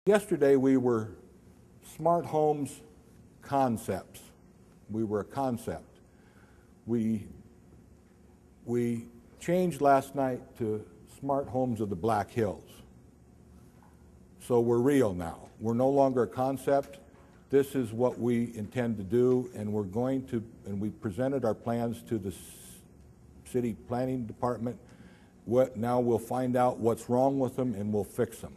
Yesterday we were smart homes concepts. We were a concept. We changed last night to smart homes of the Black Hills. So we're real now. We're no longer a concept. This is what we intend to do, and we presented our plans to the city planning department. Now we'll find out what's wrong with them and we'll fix them.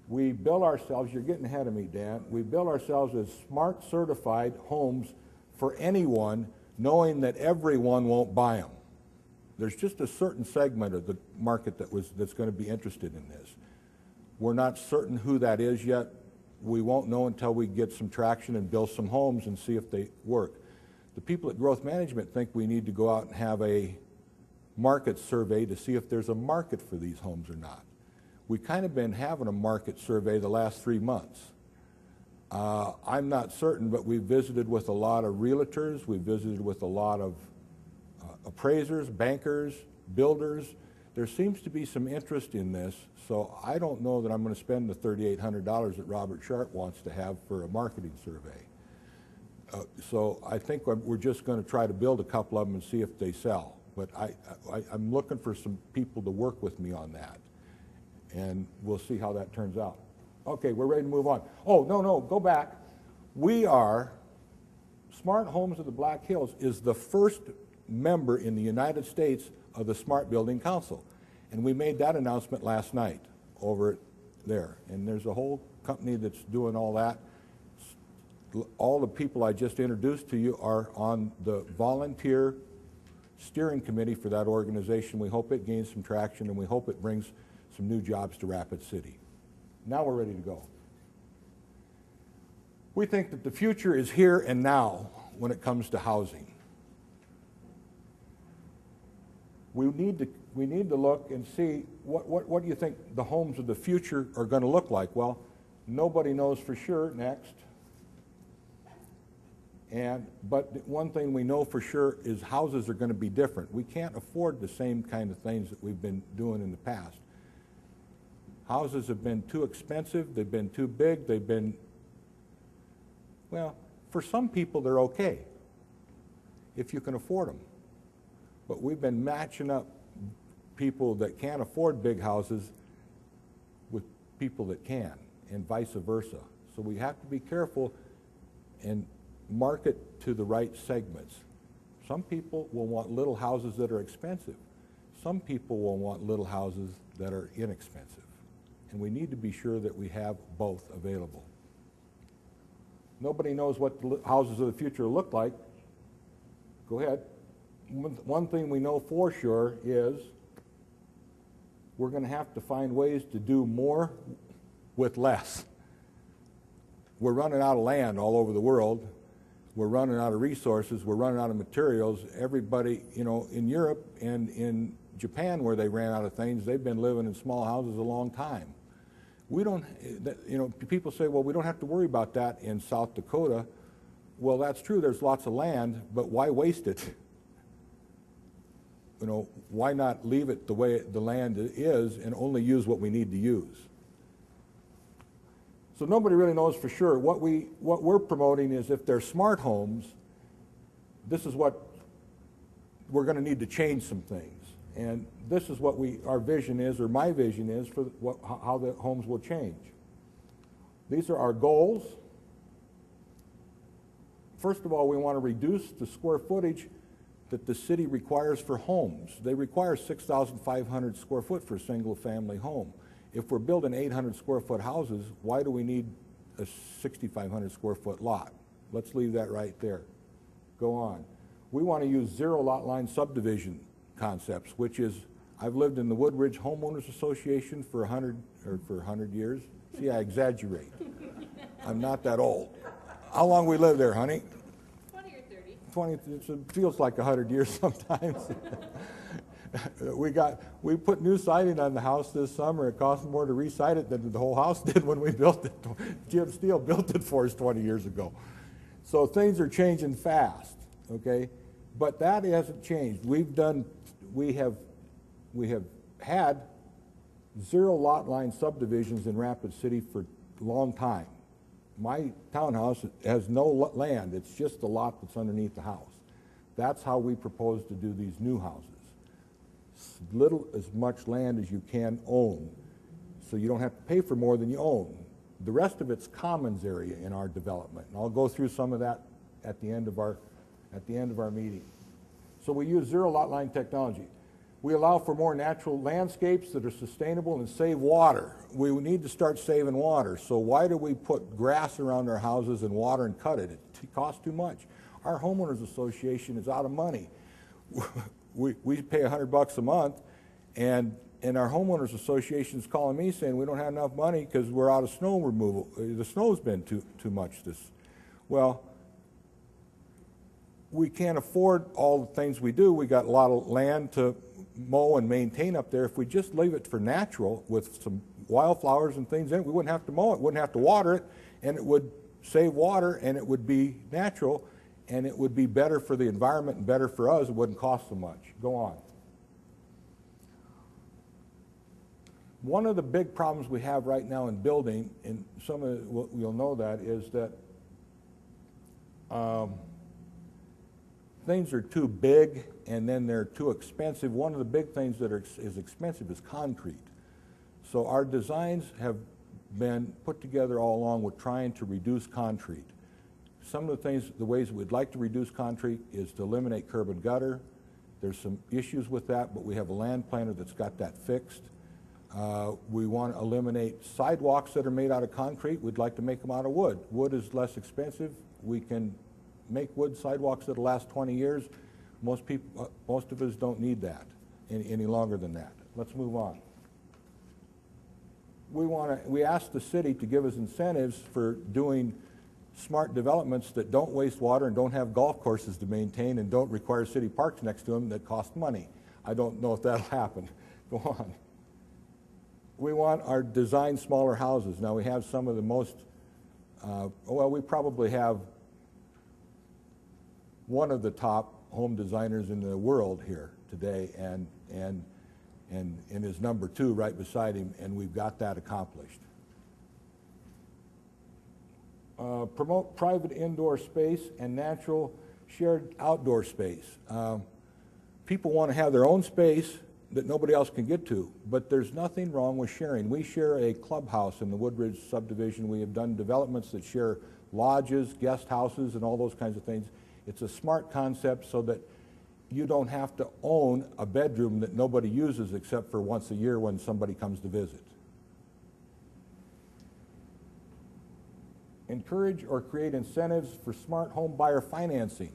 We bill ourselves, you're getting ahead of me, Dan, we bill ourselves as smart certified homes for anyone, knowing that everyone won't buy them. There's just a certain segment of the market that's going to be interested in this. We're not certain who that is yet. We won't know until we get some traction and build some homes and see if they work. The people at Growth Management think we need to go out and have a market survey to see if there's a market for these homes or not. We've kind of been having a market survey the last 3 months. I'm not certain, but we've visited with a lot of realtors, we've visited with a lot of appraisers, bankers, builders. There seems to be some interest in this, so I don't know that I'm going to spend the $3,800 that Robert Sharp wants to have for a marketing survey. So I think we're just going to try to build a couple of them and see if they sell. But I'm looking for some people to work with me on that, and we'll see how that turns out. Okay, we're ready to move on. Oh, no, go back. We are, Smart Homes of the Black Hills is the first member in the United States of the Smart Building Council. And we made that announcement last night over there. And there's a whole company that's doing all that. All the people I just introduced to you are on the volunteer steering committee for that organization. We hope it gains some traction, and we hope it brings some new jobs to Rapid City. Now we're ready to go. We think that the future is here and now when it comes to housing. We need to look and see what do you think the homes of the future are going to look like? Well, nobody knows for sure. Next. But one thing we know for sure is houses are going to be different. We can't afford the same kind of things that we've been doing in the past. Houses have been too expensive, they've been too big, well, for some people they're okay, if you can afford them. But we've been matching up people that can't afford big houses with people that can, and vice versa. So we have to be careful and market to the right segments. Some people will want little houses that are expensive. Some people will want little houses that are inexpensive. And we need to be sure that we have both available. Nobody knows what the houses of the future look like. Go ahead. One thing we know for sure is we're going to have to find ways to do more with less. We're running out of land all over the world. We're running out of resources. We're running out of materials. Everybody, in Europe and in Japan, where they ran out of things, they've been living in small houses a long time. We don't, people say, well, we don't have to worry about that in South Dakota. Well, that's true. There's lots of land, but why waste it? Why not leave it the way the land is and only use what we need to use? So nobody really knows for sure. What we're promoting is if they're smart homes, this is what we're going to need to change some things. And this is what our vision is, or my vision is, for how the homes will change. These are our goals. First of all, we want to reduce the square footage that the city requires for homes. They require 6,500 square foot for a single family home. If we're building 800 square foot houses, why do we need a 6,500 square foot lot? Let's leave that right there. Go on. We want to use zero lot line subdivision concepts, which is, I've lived in the Woodridge Homeowners Association for 100 years. See, I exaggerate. I'm not that old. How long we live there, honey? 20 or 30. 20, it feels like 100 years sometimes. We put new siding on the house this summer. It cost more to re-side it than the whole house did when we built it. Jim Steele built it for us 20 years ago. So things are changing fast, okay? But that hasn't changed. We have had zero lot line subdivisions in Rapid City for a long time. My townhouse has no land, it's just the lot that's underneath the house. That's how we propose to do these new houses. As much land as you can own, so you don't have to pay for more than you own. The rest of it's commons area in our development, and I'll go through some of that at the end of our meeting. So we use zero lot line technology. We allow for more natural landscapes that are sustainable and save water. We need to start saving water. So why do we put grass around our houses and water and cut it? It costs too much. Our homeowners association is out of money. We pay $100 a month, and our homeowners association is calling me saying we don't have enough money because we're out of snow removal. The snow's been too much. Well, we can't afford all the things we do. We got a lot of land to mow and maintain up there. If we just leave it for natural with some wildflowers and things in it, we wouldn't have to mow it, wouldn't have to water it, and it would save water, and it would be natural, and it would be better for the environment and better for us. It wouldn't cost so much. Go on. One of the big problems we have right now in building, and some of you'll know that, is that things are too big and then they're too expensive. One of the big things that is expensive is concrete. So our designs have been put together all along with trying to reduce concrete. Some of the ways we'd like to reduce concrete is to eliminate curb and gutter. There's some issues with that, but we have a land planner that's got that fixed. We want to eliminate sidewalks that are made out of concrete. We'd like to make them out of wood. Wood is less expensive. We can make wood sidewalks that'll last 20 years. Most of us don't need that any longer than that. Let's move on. We asked the city to give us incentives for doing smart developments that don't waste water and don't have golf courses to maintain and don't require city parks next to them that cost money. I don't know if that'll happen. Go on. We want our design smaller houses. Now we have some of the most, well, we probably have one of the top home designers in the world here today, and is number 2 right beside him, and we've got that accomplished. Promote private indoor space and natural shared outdoor space. People want to have their own space that nobody else can get to, but there's nothing wrong with sharing. We share a clubhouse in the Woodridge subdivision. We have done developments that share lodges, guest houses, and all those kinds of things. It's a smart concept so that you don't have to own a bedroom that nobody uses except for once a year when somebody comes to visit. Encourage or create incentives for smart home buyer financing.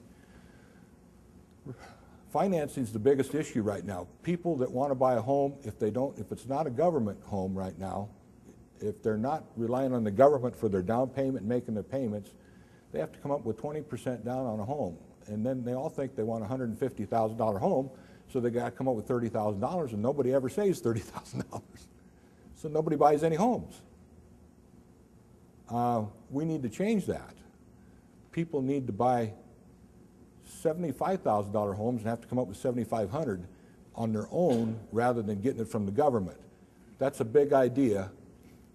Financing is the biggest issue right now. People that want to buy a home, if it's not a government home right now, if they're not relying on the government for their down payment and making their payments, they have to come up with 20% down on a home. And then they all think they want a $150,000 home, so they got to come up with $30,000, and nobody ever saves $30,000. So nobody buys any homes. We need to change that. People need to buy $75,000 homes and have to come up with $7,500 on their own rather than getting it from the government. That's a big idea.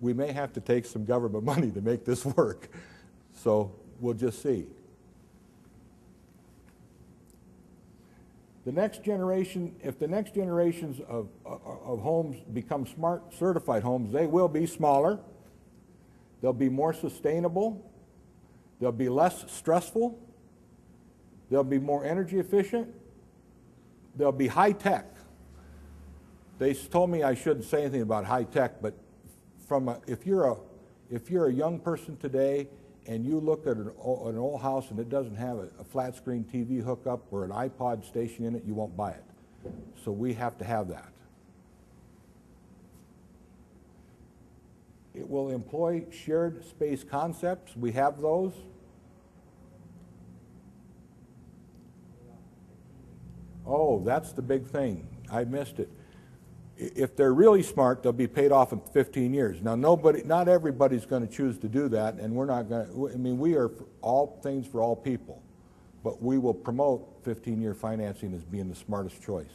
We may have to take some government money to make this work. So we'll just see. The next generation, if the next generations of homes become smart certified homes, they will be smaller, they'll be more sustainable, they'll be less stressful, they'll be more energy efficient, they'll be high tech. They told me I shouldn't say anything about high tech, but if you're a young person today and you look at an old house and it doesn't have a flat screen TV hookup or an iPod station in it, you won't buy it. So we have to have that. It will employ shared space concepts. We have those. Oh, that's the big thing. I missed it. If they're really smart, they'll be paid off in 15 years. Now, not everybody's going to choose to do that, and we're not going to. I mean, we are all things for all people, but we will promote 15-year financing as being the smartest choice.